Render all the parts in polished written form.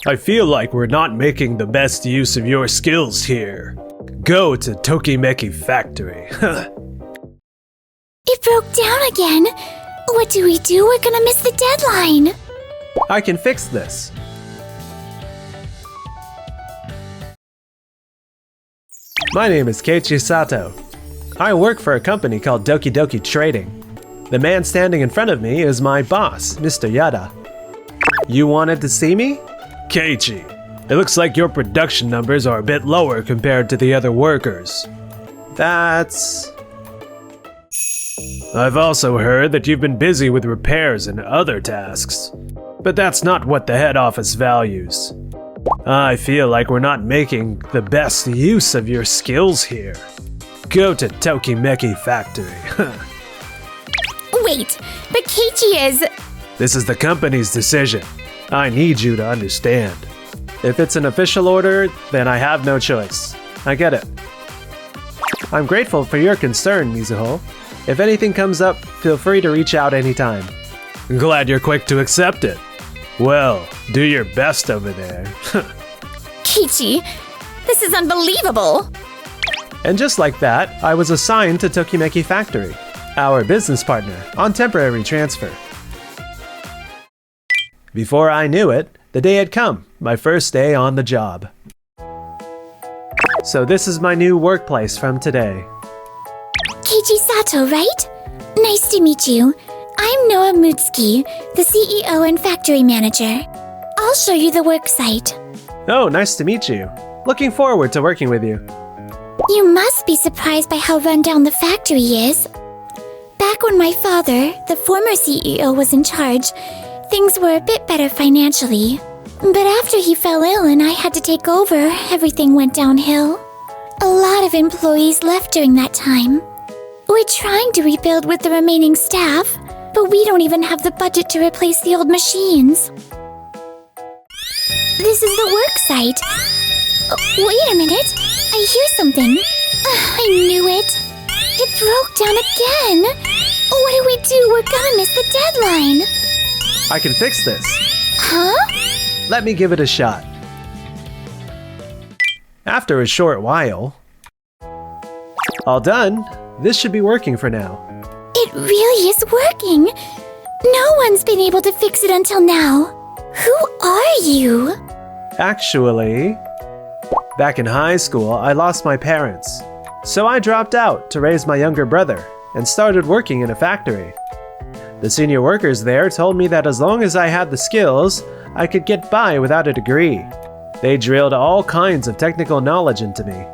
I feel like we're not making the best use of your skills here. Go to Tokimeki Factory. It broke down again. What do? We're gonna miss the deadline. I can fix this. My name is Keiichi Sato. I work for a company called Doki Doki Trading. The man standing in front of me is my boss, Mr. Yada. You wanted to see me? Keiichi, it looks like your production numbers are a bit lower compared to the other workers. I've also heard that you've been busy with repairs and other tasks. But that's not what the head office values. I feel like we're not making the best use of your skills here. Go to Tokimeki Factory. Wait, but Keiichi is... This is the company's decision. I need you to understand. If it's an official order, then I have no choice. I get it. I'm grateful for your concern, Mizuho. If anything comes up, feel free to reach out anytime. Glad you're quick to accept it. Well, do your best over there. Keiichi, this is unbelievable. And just like that, I was assigned to Tokimeki Factory, our business partner, on temporary transfer. Before I knew it, the day had come, my first day on the job. So this is my new workplace from today. Keiichi Sato, right? Nice to meet you. I'm Noa Mutsuki, the CEO and factory manager. I'll show you the work site. Oh, nice to meet you. Looking forward to working with you. You must be surprised by how run down the factory is. Back when my father, the former CEO, was in charge, things were a bit better financially. But after he fell ill and I had to take over, everything went downhill. A lot of employees left during that time. We're trying to rebuild with the remaining staff, but we don't even have the budget to replace the old machines. This is the work site. Oh, wait a minute. I hear something. I knew it. It broke down again. What do? We're gonna miss the deadline. I can fix this. Huh? Let me give it a shot. After a short while... All done. This should be working for now. It really is working. No one's been able to fix it until now. Who are you? Actually, back in high school, I lost my parents. So I dropped out to raise my younger brother and started working in a factory. The senior workers there told me that as long as I had the skills, I could get by without a degree. They drilled all kinds of technical knowledge into me.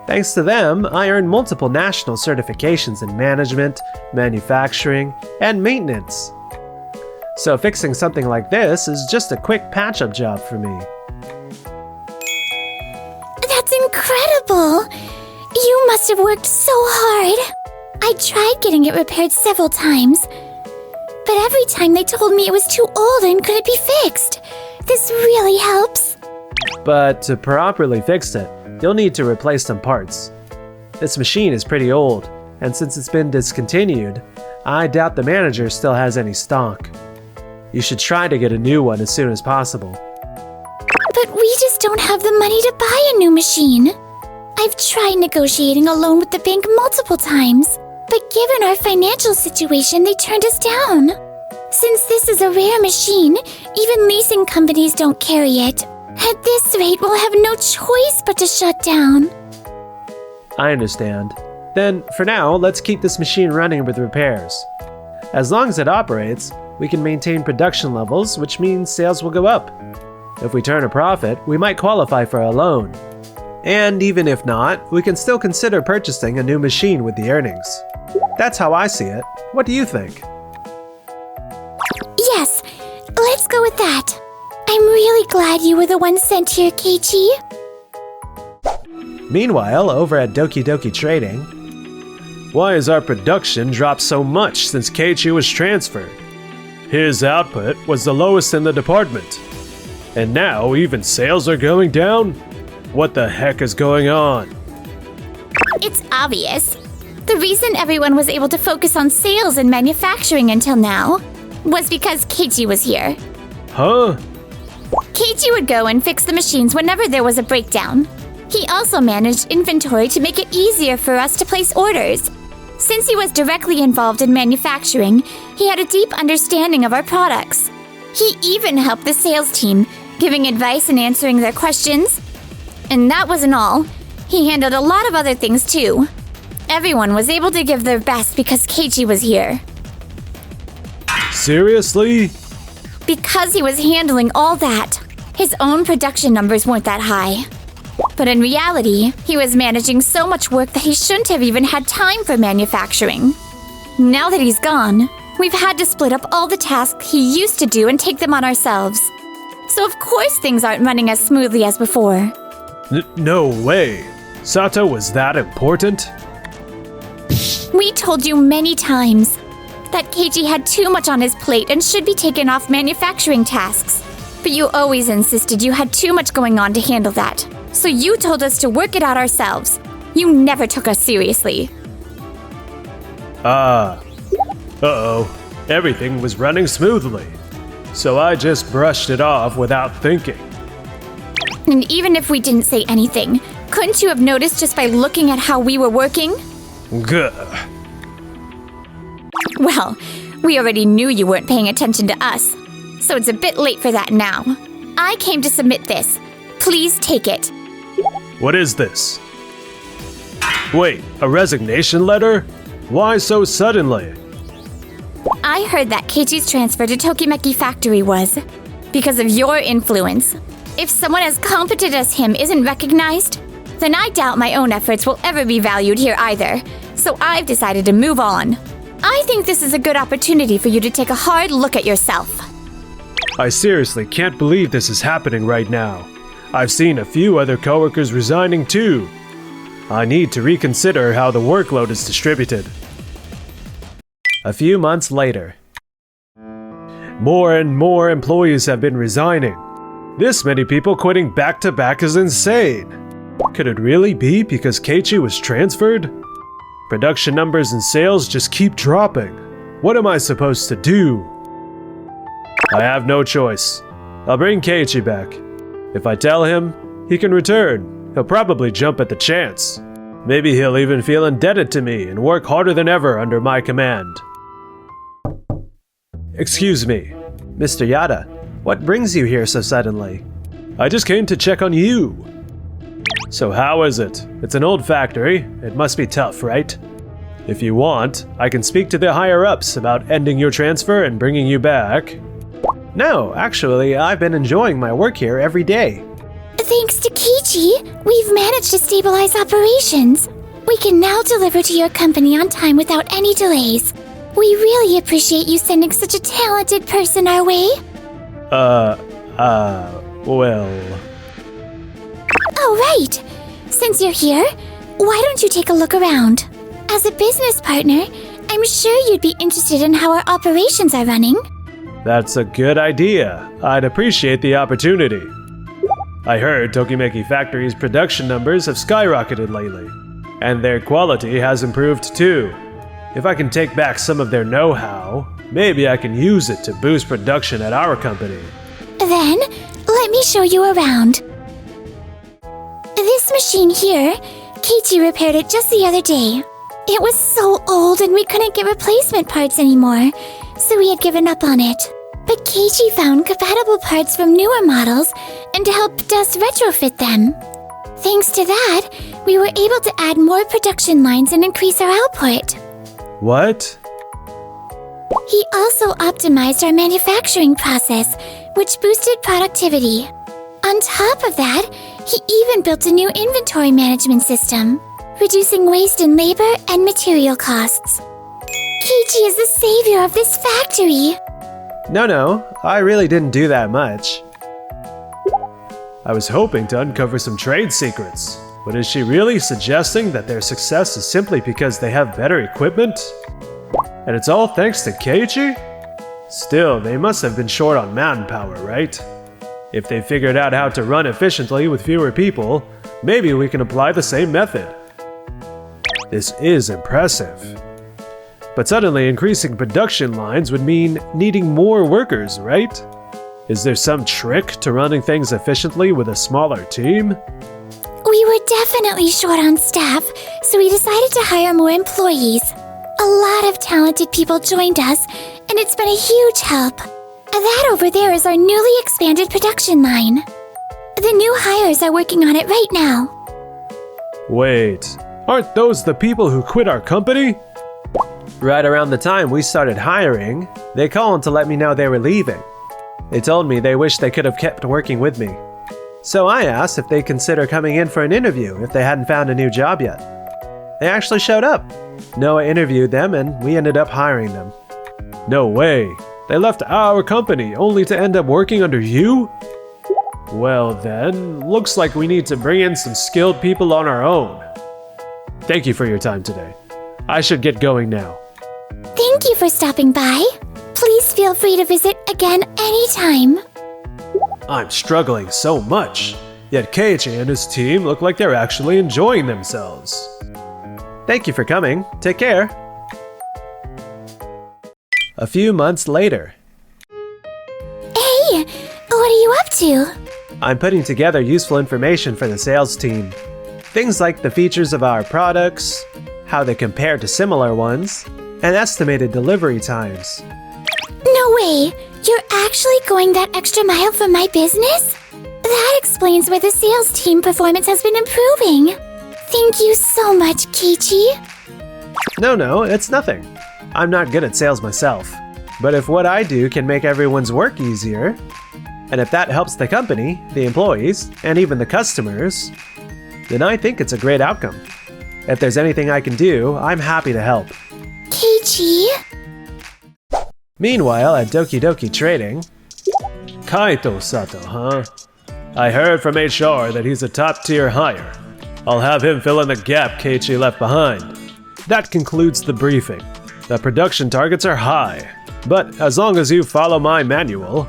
Thanks to them, I earned multiple national certifications in management, manufacturing, and maintenance. So fixing something like this is just a quick patch-up job for me. That's incredible! You must have worked so hard. I tried getting it repaired several times, but every time they told me it was too old and couldn't be fixed. This really helps. But to properly fix it, you'll need to replace some parts. This machine is pretty old, and since it's been discontinued, I doubt the manager still has any stock. You should try to get a new one as soon as possible. But we just don't have the money to buy a new machine. I've tried negotiating a loan with the bank multiple times, but given our financial situation, they turned us down. Since this is a rare machine, even leasing companies don't carry it. At this rate, we'll have no choice but to shut down. I understand. Then, for now, let's keep this machine running with repairs. As long as it operates, we can maintain production levels, which means sales will go up. If we turn a profit, we might qualify for a loan. And even if not, we can still consider purchasing a new machine with the earnings. That's how I see it. What do you think? Yes, let's go with that. I'm really glad you were the one sent here, Keiichi. Meanwhile, over at Doki Doki Trading, why has our production dropped so much since Keiichi was transferred? His output was the lowest in the department. And now even sales are going down? What the heck is going on? It's obvious. The reason everyone was able to focus on sales and manufacturing until now was because Keiichi was here. Huh? Keiichi would go and fix the machines whenever there was a breakdown. He also managed inventory to make it easier for us to place orders. Since he was directly involved in manufacturing, he had a deep understanding of our products. He even helped the sales team, giving advice and answering their questions. And that wasn't all. He handled a lot of other things too. Everyone was able to give their best because Keiichi was here. Seriously? Because he was handling all that, his own production numbers weren't that high. But in reality, he was managing so much work that he shouldn't have even had time for manufacturing. Now that he's gone, we've had to split up all the tasks he used to do and take them on ourselves. So of course things aren't running as smoothly as before. No way. Sato was that important? We told you many times that Keiichi had too much on his plate and should be taken off manufacturing tasks. But you always insisted you had too much going on to handle that. So you told us to work it out ourselves. You never took us seriously. Uh-oh. Everything was running smoothly. So I just brushed it off without thinking. And even if we didn't say anything, couldn't you have noticed just by looking at how we were working? Gah. Well, we already knew you weren't paying attention to us. So it's a bit late for that now. I came to submit this. Please take it. What is this? Wait, a resignation letter? Why so suddenly? I heard that Keiichi's transfer to Tokimeki Factory was because of your influence. If someone as competent as him isn't recognized, then I doubt my own efforts will ever be valued here either. So I've decided to move on. I think this is a good opportunity for you to take a hard look at yourself. I seriously can't believe this is happening right now. I've seen a few other coworkers resigning too. I need to reconsider how the workload is distributed. A few months later. More and more employees have been resigning. This many people quitting back to back is insane. Could it really be because Keiichi was transferred? Production numbers and sales just keep dropping. What am I supposed to do? I have no choice. I'll bring Keiichi back. If I tell him, he can return. He'll probably jump at the chance. Maybe he'll even feel indebted to me and work harder than ever under my command. Excuse me, Mr. Yada. What brings you here so suddenly? I just came to check on you. So how is it? It's an old factory. It must be tough, right? If you want, I can speak to the higher-ups about ending your transfer and bringing you back. No, actually, I've been enjoying my work here every day. Thanks to Keiichi, we've managed to stabilize operations. We can now deliver to your company on time without any delays. We really appreciate you sending such a talented person our way. Well... Oh, right! Since you're here, why don't you take a look around? As a business partner, I'm sure you'd be interested in how our operations are running. That's a good idea. I'd appreciate the opportunity. I heard Tokimeki Factory's production numbers have skyrocketed lately, and their quality has improved too. If I can take back some of their know-how, maybe I can use it to boost production at our company. Then, let me show you around. This machine here, Keiichi repaired it just the other day. It was so old and we couldn't get replacement parts anymore, so we had given up on it. But Keiichi found compatible parts from newer models and helped us retrofit them. Thanks to that, we were able to add more production lines and increase our output. What? He also optimized our manufacturing process, which boosted productivity. On top of that, he even built a new inventory management system, reducing waste in labor and material costs. Keiichi is the savior of this factory. No, I really didn't do that much. I was hoping to uncover some trade secrets, but is she really suggesting that their success is simply because they have better equipment? And it's all thanks to Keiichi? Still, they must have been short on manpower, right? If they figured out how to run efficiently with fewer people, maybe we can apply the same method. This is impressive. But suddenly increasing production lines would mean needing more workers, right? Is there some trick to running things efficiently with a smaller team? We were definitely short on staff, so we decided to hire more employees. A lot of talented people joined us, and it's been a huge help. That over there is our newly expanded production line. The new hires are working on it right now. Wait, aren't those the people who quit our company? Right around the time we started hiring, they called to let me know they were leaving. They told me they wished they could have kept working with me. So I asked if they'd consider coming in for an interview if they hadn't found a new job yet. They actually showed up. Noah interviewed them and we ended up hiring them. No way! They left our company only to end up working under you? Well then, looks like we need to bring in some skilled people on our own. Thank you for your time today. I should get going now. Thank you for stopping by. Please feel free to visit again anytime. I'm struggling so much, yet Keiichi and his team look like they're actually enjoying themselves. Thank you for coming. Take care. A few months later. Hey, what are you up to? I'm putting together useful information for the sales team. Things like the features of our products, how they compare to similar ones, and estimated delivery times. No way! You're actually going that extra mile for my business? That explains why the sales team performance has been improving. Thank you so much, Keiichi. No, it's nothing. I'm not good at sales myself. But if what I do can make everyone's work easier, and if that helps the company, the employees, and even the customers, then I think it's a great outcome. If there's anything I can do, I'm happy to help. Keiichi? Meanwhile, at Doki Doki Trading... Kaito Sato, huh? I heard from HR that he's a top-tier hire. I'll have him fill in the gap Keiichi left behind. That concludes the briefing. The production targets are high, but as long as you follow my manual...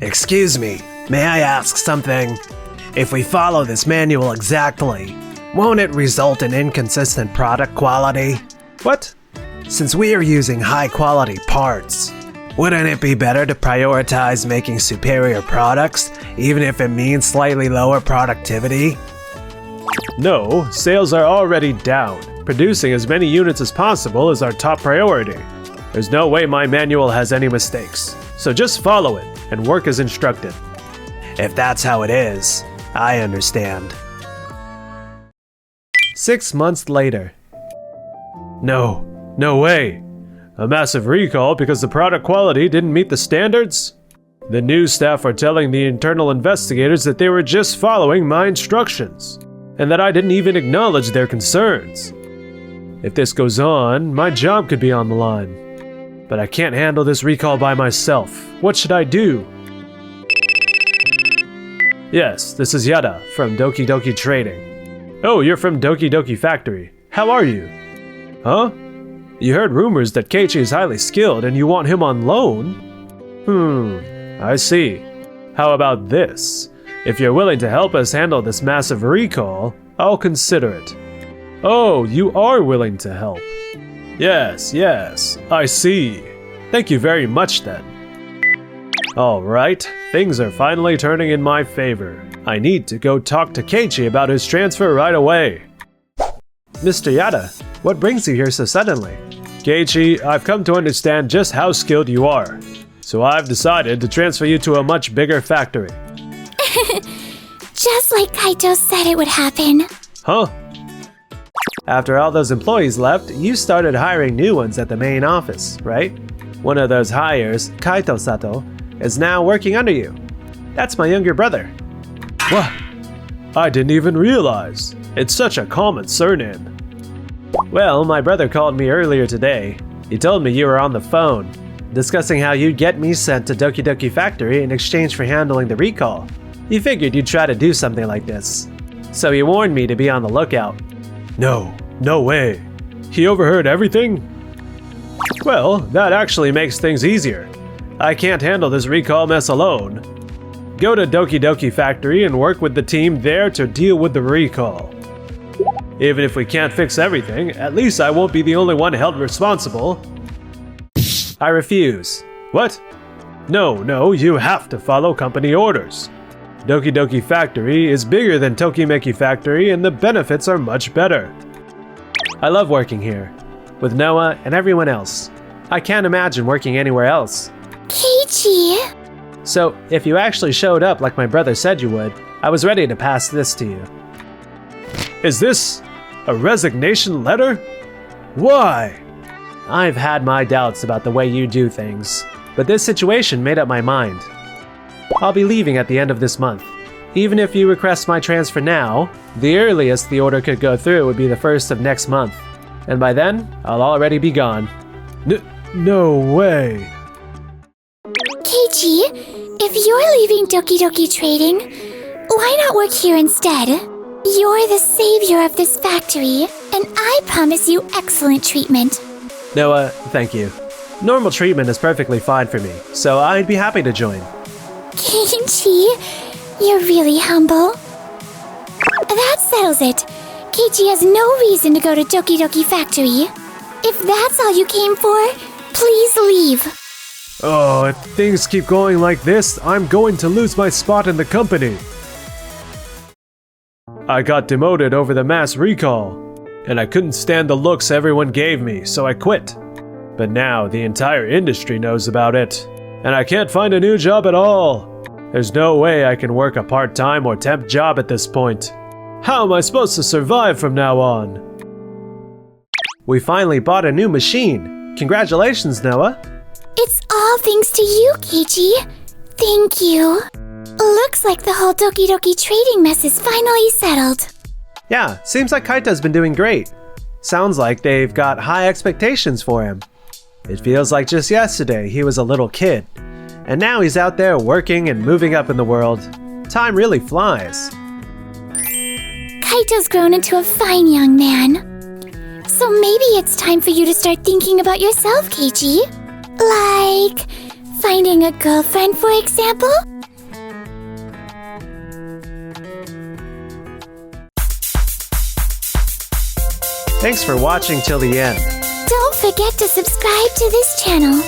Excuse me, may I ask something? If we follow this manual exactly, won't it result in inconsistent product quality? What? Since we are using high-quality parts, wouldn't it be better to prioritize making superior products, even if it means slightly lower productivity? No, sales are already down. Producing as many units as possible is our top priority. There's no way my manual has any mistakes, so just follow it and work as instructed. If that's how it is, I understand. 6 months later. No way! A massive recall because the product quality didn't meet the standards? The new staff are telling the internal investigators that they were just following my instructions, and that I didn't even acknowledge their concerns. If this goes on, my job could be on the line. But I can't handle this recall by myself. What should I do? Yes, this is Yada from Doki Doki Trading. Oh, you're from Doki Doki Factory. How are you? Huh? You heard rumors that Keiichi is highly skilled and you want him on loan? I see. How about this? If you're willing to help us handle this massive recall, I'll consider it. Oh, you are willing to help. Yes, I see. Thank you very much then. Alright, things are finally turning in my favor. I need to go talk to Keiichi about his transfer right away. Mr. Yada, what brings you here so suddenly? Keiichi, I've come to understand just how skilled you are. So I've decided to transfer you to a much bigger factory. Just like Kaito said it would happen. Huh? After all those employees left, you started hiring new ones at the main office, right? One of those hires, Kaito Sato, is now working under you. That's my younger brother. What? I didn't even realize. It's such a common surname. Well, my brother called me earlier today. He told me you were on the phone, discussing how you'd get me sent to Doki Doki Factory in exchange for handling the recall. He figured you'd try to do something like this. So he warned me to be on the lookout. No way. He overheard everything? Well, that actually makes things easier. I can't handle this recall mess alone. Go to Doki Doki Factory and work with the team there to deal with the recall. Even if we can't fix everything, at least I won't be the only one held responsible. I refuse. What? No, you have to follow company orders. Doki Doki Factory is bigger than Tokimeki Factory and the benefits are much better. I love working here, with Noah and everyone else. I can't imagine working anywhere else. Keiichi! So, if you actually showed up like my brother said you would, I was ready to pass this to you. Is this a resignation letter? Why? I've had my doubts about the way you do things, but this situation made up my mind. I'll be leaving at the end of this month. Even if you request my transfer now, the earliest the order could go through would be the 1st of next month, and by then, I'll already be gone. No way. Keiichi, if you're leaving Doki Doki Trading, why not work here instead? You're the savior of this factory, and I promise you excellent treatment. Noah, thank you. Normal treatment is perfectly fine for me, so I'd be happy to join. Keiichi, you're really humble. That settles it. Keiichi has no reason to go to Doki Doki Factory. If that's all you came for, please leave. Oh, if things keep going like this, I'm going to lose my spot in the company. I got demoted over the mass recall, and I couldn't stand the looks everyone gave me, so I quit. But now the entire industry knows about it, and I can't find a new job at all. There's no way I can work a part-time or temp job at this point. How am I supposed to survive from now on? We finally bought a new machine. Congratulations, Noah. It's all thanks to you, Keiichi. Thank you. Looks like the whole Doki Doki Trading mess is finally settled. Yeah, seems like Kaito's been doing great. Sounds like they've got high expectations for him. It feels like just yesterday he was a little kid, and now he's out there working and moving up in the world. Time really flies. Kaito's grown into a fine young man. So maybe it's time for you to start thinking about yourself, Keiichi. Like finding a girlfriend, for example? Thanks for watching till the end. Don't forget to subscribe to this channel.